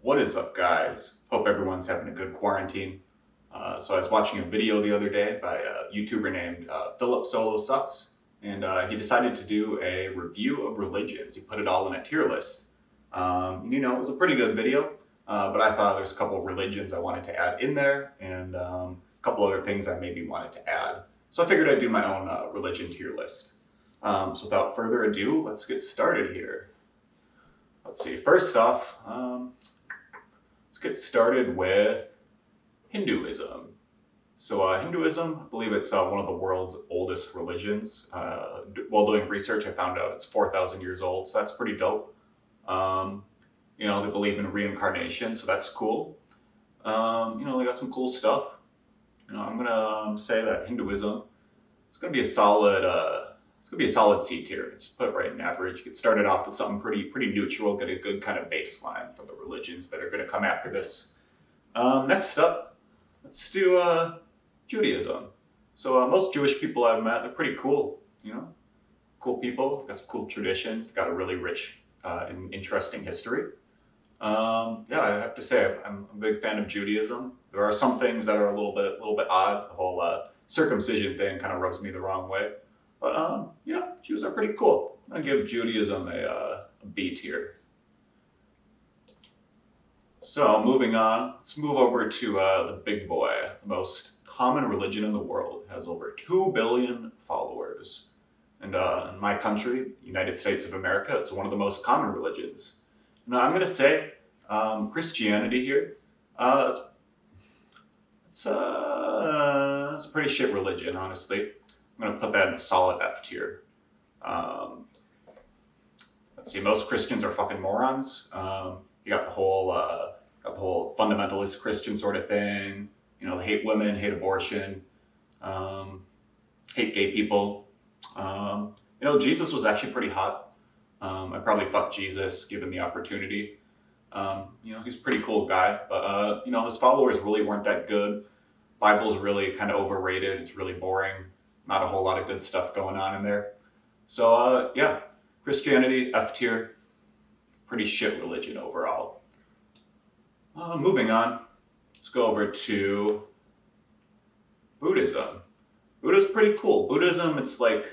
What is up, guys? Hope everyone's having a good quarantine. So I was watching a video the other day by a YouTuber named Philip Solo Sucks, and he decided to do a review of religions. He put it all in a tier list. It was a pretty good video, but I thought there's a couple of religions I wanted to add in there, and a couple other things I maybe wanted to add. So I figured I'd do my own religion tier list. So without further ado, let's get started here. Let's see. First off, let's get started with Hinduism. So Hinduism, I believe it's one of the world's oldest religions. While doing research, I found out it's 4,000 years old, so that's pretty dope. They believe in reincarnation, so that's cool. They got some cool stuff. I'm gonna say that Hinduism is gonna be a solid. It's gonna be a solid C tier. Just put it right in average. Get started off with something pretty neutral. Get a good kind of baseline for the religions that are gonna come after this. Next up, let's do Judaism. So most Jewish people I've met, they're pretty cool. Cool people. Got some cool traditions. Got a really rich and interesting history. I have to say I'm a big fan of Judaism. There are some things that are a little bit odd. The whole circumcision thing kind of rubs me the wrong way. But Jews are pretty cool. I give Judaism a B tier. So moving on, let's move over to the big boy. The most common religion in the world has over 2 billion followers. And in my country, United States of America, it's one of the most common religions. Now I'm gonna say Christianity here. It's a pretty shit religion, honestly. I'm gonna put that in a solid F tier. Let's see. Most Christians are fucking morons. You got the whole fundamentalist Christian sort of thing. They hate women, hate abortion, hate gay people. Jesus was actually pretty hot. I'd probably fuck Jesus given the opportunity. He's a pretty cool guy, but his followers really weren't that good. Bible's really kind of overrated. It's really boring. Not a whole lot of good stuff going on in there. So Christianity, F tier. Pretty shit religion overall. Moving on, let's go over to Buddhism. Buddha's pretty cool. Buddhism, it's like,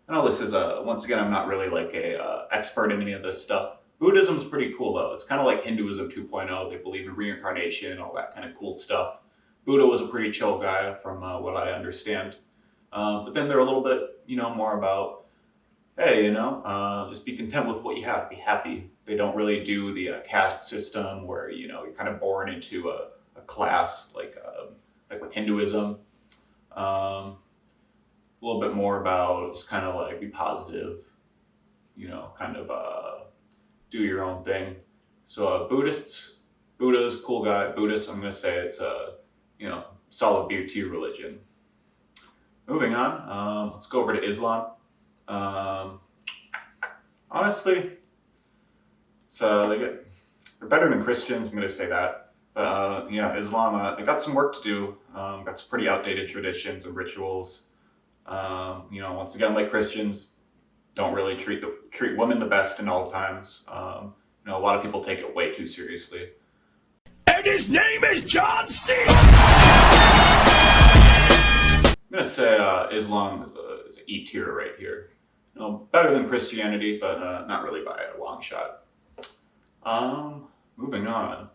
I know this is once again, I'm not really like a expert in any of this stuff. Buddhism's pretty cool though. It's kind of like Hinduism 2.0. They believe in reincarnation, all that kind of cool stuff. Buddha was a pretty chill guy from what I understand. But then they're a little bit, more about, hey, just be content with what you have, be happy. They don't really do the caste system where, you're kind of born into a class like with Hinduism. A little bit more about just kind of like be positive, do your own thing. So Buddha's a cool guy. Buddhist, I'm going to say it's a, solid B tier religion. Moving on, let's go over to Islam. Honestly, they're better than Christians. I'm going to say that. But Islam, they got some work to do. Got some pretty outdated traditions and rituals. Once again, like Christians, don't really treat women the best in all times. A lot of people take it way too seriously. And his name is John C. I'm gonna say Islam is an E tier right here. Better than Christianity, but not really by a long shot. Moving on,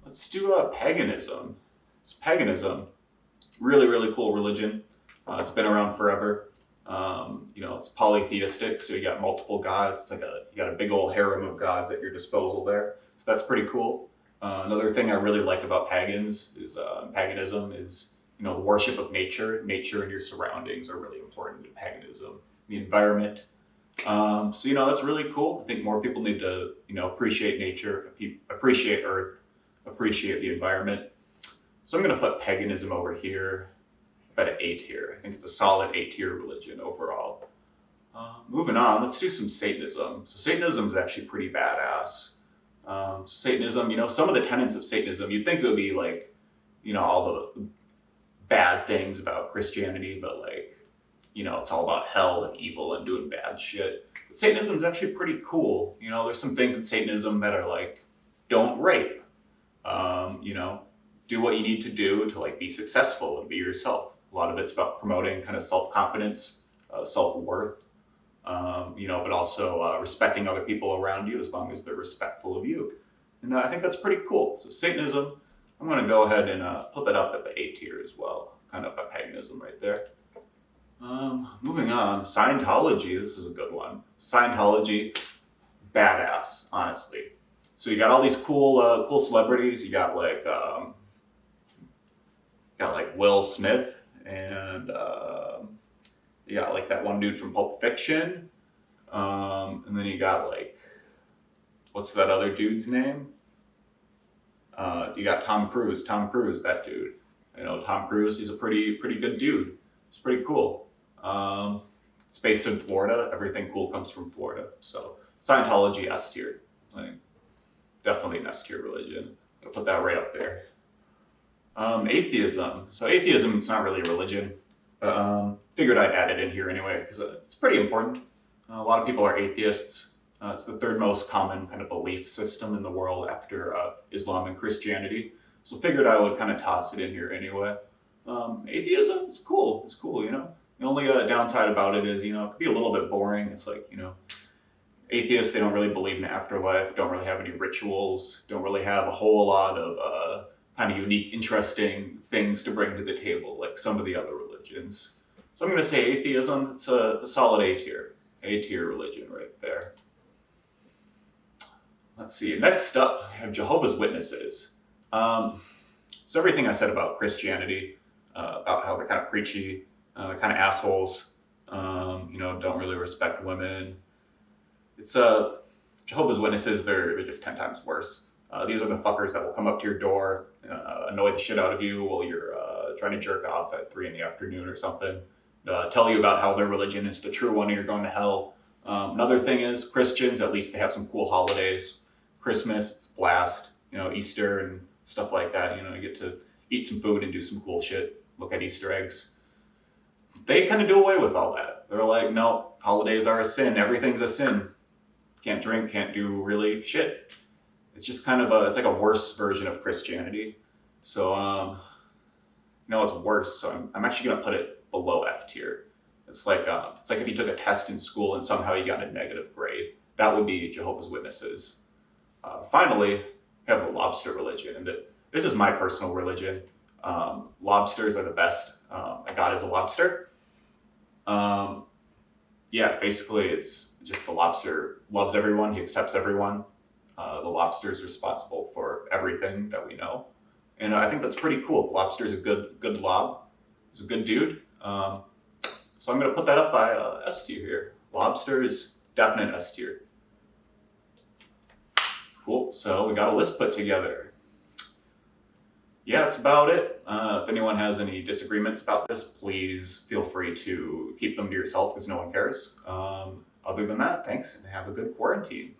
let's do paganism. It's paganism, really cool religion. It's been around forever. It's polytheistic, so you got multiple gods. It's like you got a big old harem of gods at your disposal there. So that's pretty cool. Another thing I really like about paganism is the worship of nature. Nature and your surroundings are really important in paganism. The environment. That's really cool. I think more people need to, appreciate nature, appreciate Earth, appreciate the environment. So I'm going to put paganism over here, about an A tier. I think it's a solid A tier religion overall. Moving on, let's do some Satanism. So Satanism is actually pretty badass. Satanism, some of the tenets of Satanism, you'd think it would be like, all the bad things about Christianity, but like, it's all about hell and evil and doing bad shit. But Satanism is actually pretty cool. There's some things in Satanism that are like don't rape. You know, do what you need to do to like be successful and be yourself. A lot of it's about promoting kind of self-confidence, self-worth, you know, but also respecting other people around you as long as they're respectful of you. And I think that's pretty cool. So Satanism, I'm going to go ahead and put that up at the A tier as well. Kind of a paganism right there. Moving on, Scientology, this is a good one. Scientology, badass, honestly. So you got all these cool celebrities. You got like Will Smith, and you got like that one dude from Pulp Fiction, and then you got like, what's that other dude's name? You got Tom Cruise. Tom Cruise, that dude. You know, Tom Cruise. He's a pretty good dude. It's pretty cool. It's based in Florida. Everything cool comes from Florida. So Scientology, S tier. Like, definitely an S tier religion. I'll put that right up there. Atheism. So atheism, it's not really a religion, but figured I'd add it in here anyway because it's pretty important. A lot of people are atheists. It's the third most common kind of belief system in the world after Islam and Christianity. So figured I would kind of toss it in here anyway. Atheism, it's cool. It's cool, you know. The only downside about it is, you know, it could be a little bit boring. It's like, you know, atheists, they don't really believe in afterlife, don't really have any rituals, don't really have a whole lot of kind of unique, interesting things to bring to the table like some of the other religions. So I'm going to say atheism, it's a solid A tier religion right there. Let's see, next up, I have Jehovah's Witnesses. So everything I said about Christianity, about how they're kind of preachy, kind of assholes, you know, don't really respect women. It's Jehovah's Witnesses, they're just 10 times worse. These are the fuckers that will come up to your door, annoy the shit out of you while you're trying to jerk off at 3 p.m. or something, tell you about how their religion is the true one and you're going to hell. Another thing is Christians, at least they have some cool holidays. Christmas, it's a blast, you know, Easter and stuff like that. You know, you get to eat some food and do some cool shit, look at Easter eggs. They kind of do away with all that. They're like, no, holidays are a sin. Everything's a sin. Can't drink, can't do really shit. It's just kind of it's like a worse version of Christianity. So, no, it's worse. So I'm actually going to put it below F tier. It's like if you took a test in school and somehow you got a negative grade. That would be Jehovah's Witnesses. Finally, we have the lobster religion. And this is my personal religion. Lobsters are the best. My God is a lobster. Yeah, basically it's just the lobster loves everyone. He accepts everyone. The lobster is responsible for everything that we know. And I think that's pretty cool. The lobster is a good lob. He's a good dude. So I'm going to put that up by S tier here. Lobster is definite S tier. Cool. So we got a list put together. Yeah, that's about it. If anyone has any disagreements about this, please feel free to keep them to yourself because no one cares. Other than that, thanks and have a good quarantine.